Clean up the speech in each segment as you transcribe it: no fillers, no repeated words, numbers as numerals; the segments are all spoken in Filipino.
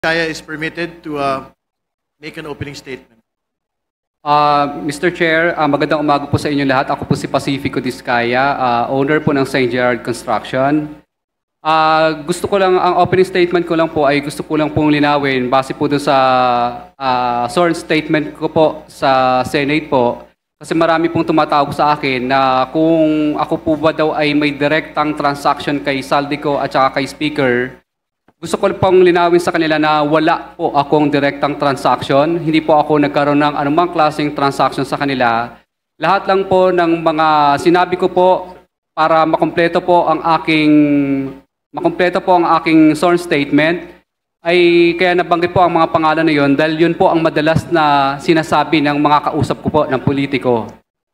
Kaya is permitted to make an opening statement. Mr. Chair, magandang umaga po sa inyo lahat. Ako po si Pacifico Diskaya, owner po ng St. Gerard Construction. Gusto ko lang, ang opening statement ko lang po ay gusto ko lang pong linawin base po doon sa sworn statement ko po sa Senate po. Kasi marami pong tumatawag sa akin na kung ako po ba daw ay may direktang transaction kay Saldico at saka kay Speaker. Gusto ko pong linawin sa kanila na wala po akong direktang transaction. Hindi po ako nagkaroon ng anumang klaseng transaction sa kanila. Lahat lang po ng mga sinabi ko po para makumpleto po ang aking sworn statement ay kaya nabanggit po ang mga pangalan na yon dahil yun po ang madalas na sinasabi ng mga kausap ko po ng politiko.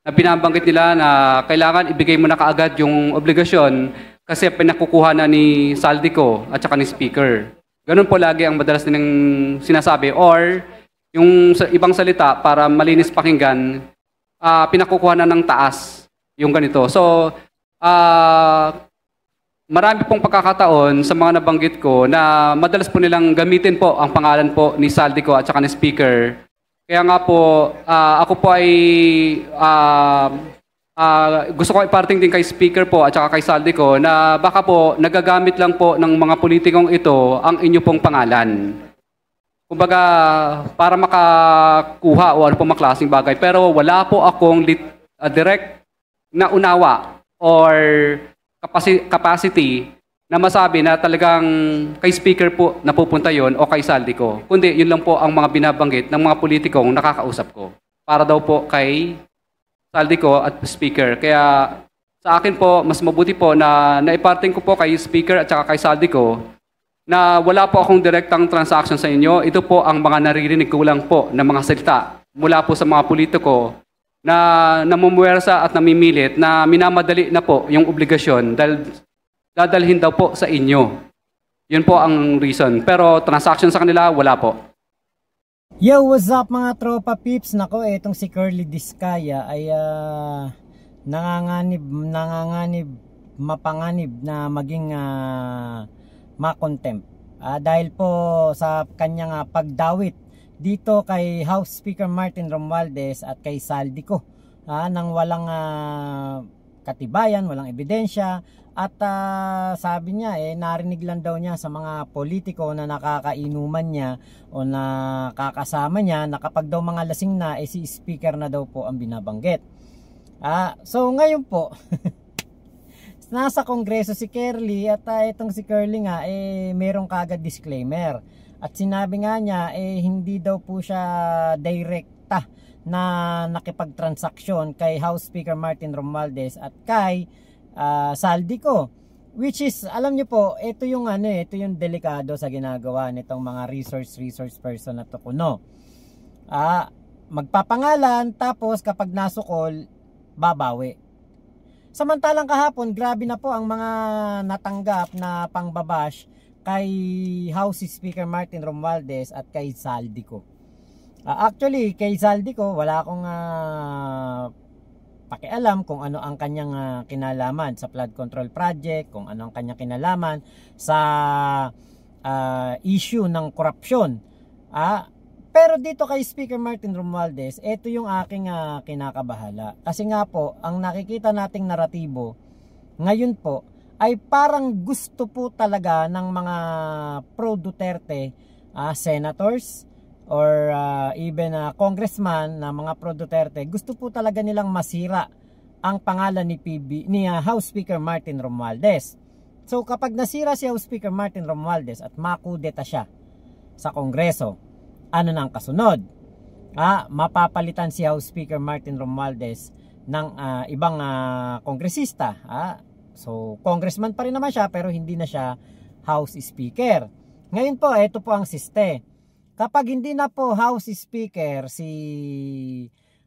Na binabanggit nila na kailangan ibigay mo na kaagad yung obligasyon kasi pinakukuha na ni Saldico at saka ni Speaker. Ganun po lagi ang madalas nilang sinasabi. Or, yung ibang salita, para malinis pakinggan, pinakukuha na ng taas yung ganito. So, marami pong pagkakataon sa mga nabanggit ko na madalas po nilang gamitin po ang pangalan po ni Saldico at saka ni Speaker. Kaya nga po, ako po ay gusto ko iparting din kay Speaker po at saka kay Saldico na baka po nagagamit lang po ng mga politikong ito ang inyo pong pangalan. Kumbaga, para makakuha o ano pong maklaseng bagay. Pero wala po akong direct na unawa or capacity na masabi na talagang kay Speaker po napupunta yon o kay Saldico. Kundi yun lang po ang mga binabanggit ng mga politikong nakakausap ko. Para daw po kay Saldico at Speaker. Kaya sa akin po, mas mabuti po na naiparting ko po kay Speaker at saka kay Saldico na wala po akong direktang transaction sa inyo. Ito po ang mga naririnig ko lang po na mga salita mula po sa mga politiko na namumuwersa at namimilit na minamadali na po yung obligasyon dahil dadalhin daw po sa inyo. Yun po ang reason. Pero transaction sa kanila, wala po. Yo, what's up mga tropa peeps? Nako, etong si Curly Diskaya ay mapanganib na maging makontempt. Dahil po sa kanyang pagdawit dito kay House Speaker Martin Romualdez at kay Saldico nang walang katibayan, walang ebidensya. At sabi niya, narinig lang daw niya sa mga politiko na nakakainuman niya o nakakasama niya na kapag daw mga lasing na, si Speaker na daw po ang binabanggit. So ngayon po, nasa Kongreso si Curly at itong si Curly nga, merong kagad disclaimer. At sinabi nga niya, hindi daw po siya direkta na nakipagtransaksyon kay House Speaker Martin Romualdez at kay Saldico, which is, alam niyo po, ito yung delikado sa ginagawa nitong mga resource person na to kuno. Magpapangalan tapos kapag nasukol, babawi. Samantalang kahapon, grabe na po ang mga natanggap na pangbabash kay House Speaker Martin Romualdez at kay Saldico. Actually, kay Saldico, wala akong pakialam kung ano ang kanyang kinalaman sa flood control project, kung ano ang kanyang kinalaman sa issue ng korupsyon. Pero dito kay Speaker Martin Romualdez, ito yung aking kinakabahala. Kasi nga po, ang nakikita nating naratibo ngayon po ay parang gusto po talaga ng mga pro-Duterte senators or even congressman na mga pro-Duterte, gusto po talaga nilang masira ang pangalan ni House Speaker Martin Romualdez. So kapag nasira si House Speaker Martin Romualdez at makudeta siya sa Kongreso, ano nang kasunod? Mapapalitan si House Speaker Martin Romualdez ng ibang kongresista. So congressman pa rin naman siya pero hindi na siya House Speaker. Ngayon po, ito po ang siste. Kapag hindi na po House Speaker si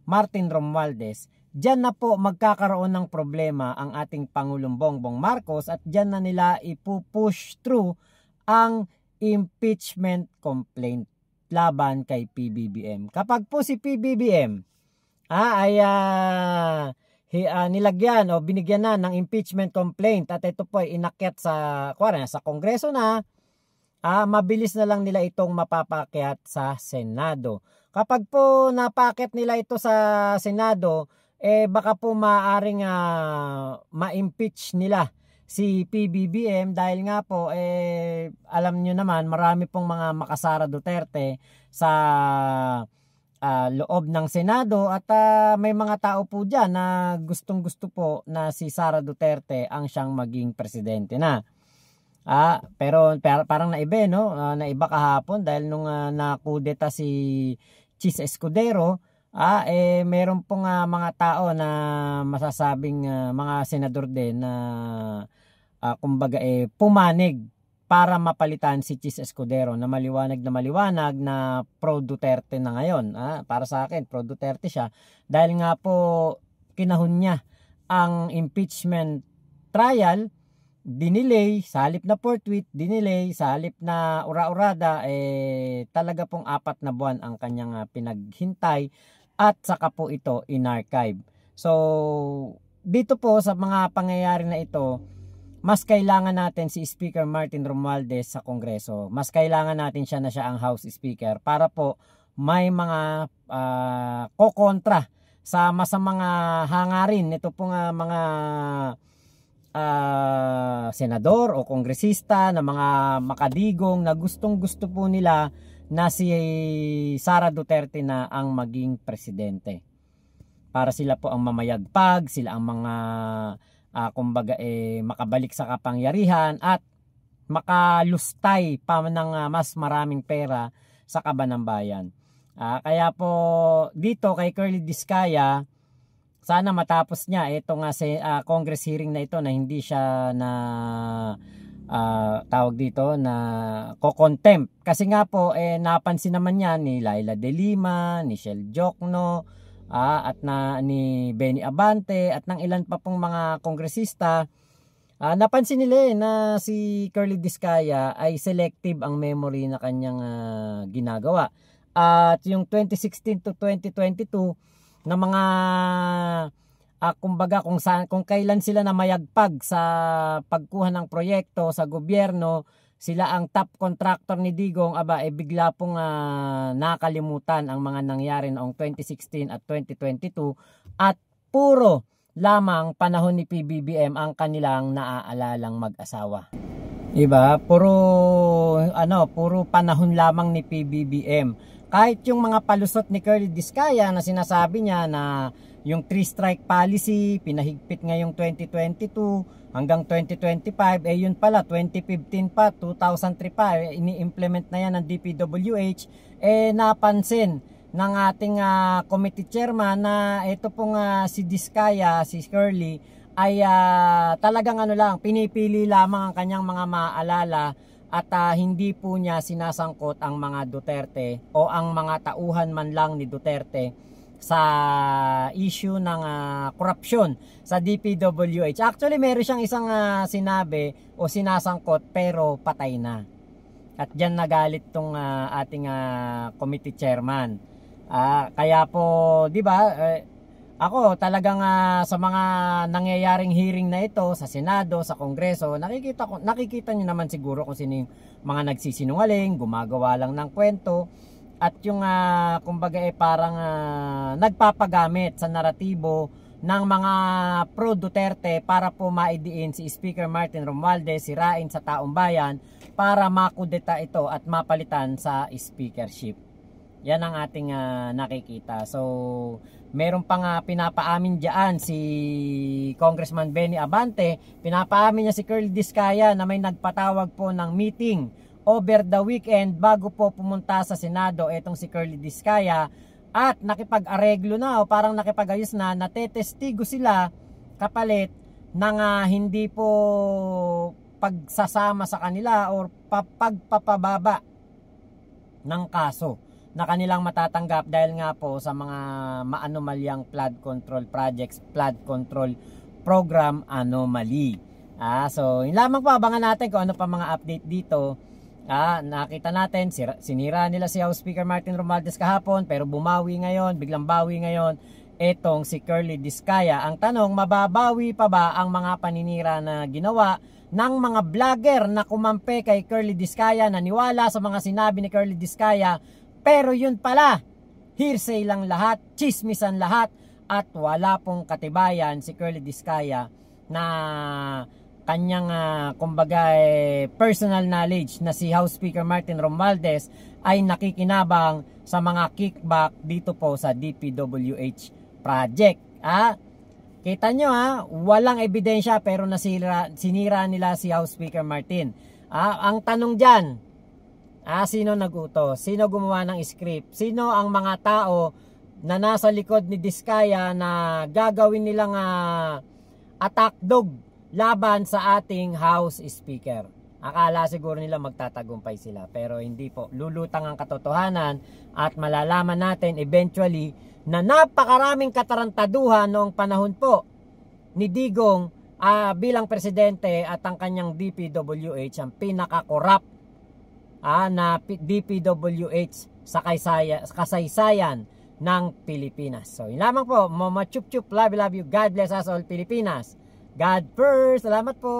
Martin Romualdez, diyan na po magkakaroon ng problema ang ating Pangulong Bongbong Marcos at diyan na nila ipupush through ang impeachment complaint laban kay PBBM. Kapag po si PBBM nilagyan o binigyan na ng impeachment complaint at ito po ay inakyat sa Kongreso na, mabilis na lang nila itong mapapakyat sa Senado. Kapag po napakyat nila ito sa Senado, baka po maaaring ma-impeach nila si PBBM dahil nga po alam nyo naman marami pong mga makasara Duterte sa loob ng Senado at may mga tao po dyan na gustong-gusto po na si Sara Duterte ang siyang maging presidente na. Pero parang naiba, no? Naiba kahapon dahil nung nakudeta si Chis Escudero, meron pong mga tao na masasabing mga senador din na kumbaga pumanig para mapalitan si Chis Escudero na maliwanag na pro Duterte na ngayon. Para sa akin, pro Duterte siya dahil nga po kinahon niya ang impeachment trial, dinelay, sa halip na forthwith, dinelay, sa halip na ura-urada, talaga pong 4 na buwan ang kanyang pinaghintay at saka po ito in-archive. So, dito po sa mga pangyayari na ito, mas kailangan natin si Speaker Martin Romualdez sa Kongreso. Mas kailangan natin siya na siya ang House Speaker para po may mga kokontra sa masamang hangarin. Ito pong mga senador o kongresista na mga makadigong na gustong-gusto po nila na si Sara Duterte na ang maging presidente. Para sila po ang mamayagpag, sila ang mga kumbaga makabalik sa kapangyarihan at makalustay pa ng mas maraming pera sa kaban ng bayan. Kaya po dito kay Curly Discaya, sana matapos niya ito nga Congress hearing na ito na hindi siya na tawag dito na ko-contempt. Kasi nga po napansin naman niya ni Laila De Lima, ni Shell Jokno, at ni Benny Abante at ng ilan pa pong mga kongresista. Napansin nila na si Curly Discaya ay selective ang memory na kanyang ginagawa. At yung 2016 to 2022 na mga kumbaga kung kailan sila na mayagpag sa pagkuha ng proyekto sa gobyerno, sila ang top contractor ni Digong, bigla pong nakalimutan ang mga nangyari noong 2016 at 2022 at puro lamang panahon ni PBBM ang kanilang naaalalang mag-asawa. Diba? Puro panahon lamang ni PBBM. Kahit yung mga palusot ni Curly Discaya na sinasabi niya na yung 3-strike policy, pinahigpit ngayong 2022 hanggang 2025, yun pala, 2015 pa, 2003 pa, ini-implement na yan ng DPWH, napansin ng ating committee chairman na ito pong si Discaya, si Curly, ay talagang pinipili lamang ang kanyang mga maaalala at hindi po niya sinasangkot ang mga Duterte o ang mga tauhan man lang ni Duterte sa issue ng korupsyon sa DPWH. Actually, meron siyang isang sinabi o sinasangkot pero patay na. At diyan nagalit tong ating committee chairman. Kaya po, 'di ba? Ako talagang sa mga nangyayaring hearing na ito sa Senado, sa Kongreso, nakikita niyo naman siguro kung sino yung mga nagsisinungaling, gumagawa lang ng kwento. At yung kumbaga parang nagpapagamit sa naratibo ng mga pro Duterte para po maidiin si Speaker Martin Romualdez, sirain sa taong bayan para makudeta ito at mapalitan sa speakership. Yan ang ating nakikita. So meron pang pinapaamin diyan si Congressman Benny Abante, pinapaamin niya si Curly Discaya na may nagpatawag po ng meeting over the weekend bago po pumunta sa Senado etong si Curly Discaya at nakipag-areglo na o parang nakipag-ayos na, natetestigo sila kapalit ng hindi po pagsasama sa kanila or pagpapababa ng kaso na kanilang matatanggap dahil nga po sa mga maanomalyang flood control projects, flood control program anomaly. So yun lamang po, abangan natin kung ano pa mga update dito. Nakita natin, sinira nila si House Speaker Martin Romualdez kahapon pero bumawi ngayon, biglang bawi ngayon etong si Curly Discaya. Ang tanong, mababawi pa ba ang mga paninira na ginawa ng mga vlogger na kumampe kay Curly Discaya, naniwala sa mga sinabi ni Curly Discaya, pero yun pala, hearsay lang lahat, chismisan lahat, at wala pong katibayan si Curly Discaya na kanyang kumbaga personal knowledge na si House Speaker Martin Romualdez ay nakikinabang sa mga kickback dito po sa DPWH project. Kita nyo walang ebidensya pero sinira nila si House Speaker Martin. Ang tanong dyan, sino nagutos? Sino gumawa ng script? Sino ang mga tao na nasa likod ni Discaya na gagawin nilang attack dog laban sa ating House Speaker? Akala siguro nila magtatagumpay sila, pero hindi po. Lulutang ang katotohanan at malalaman natin eventually na napakaraming katarantaduhan noong panahon po ni Digong bilang presidente at ang kanyang DPWH ang pinaka-corrupt na DPWH sa kasaysayan ng Pilipinas. So, yun lamang po. Mama chup chup, love you. God bless us all, Pilipinas. God first. Salamat po.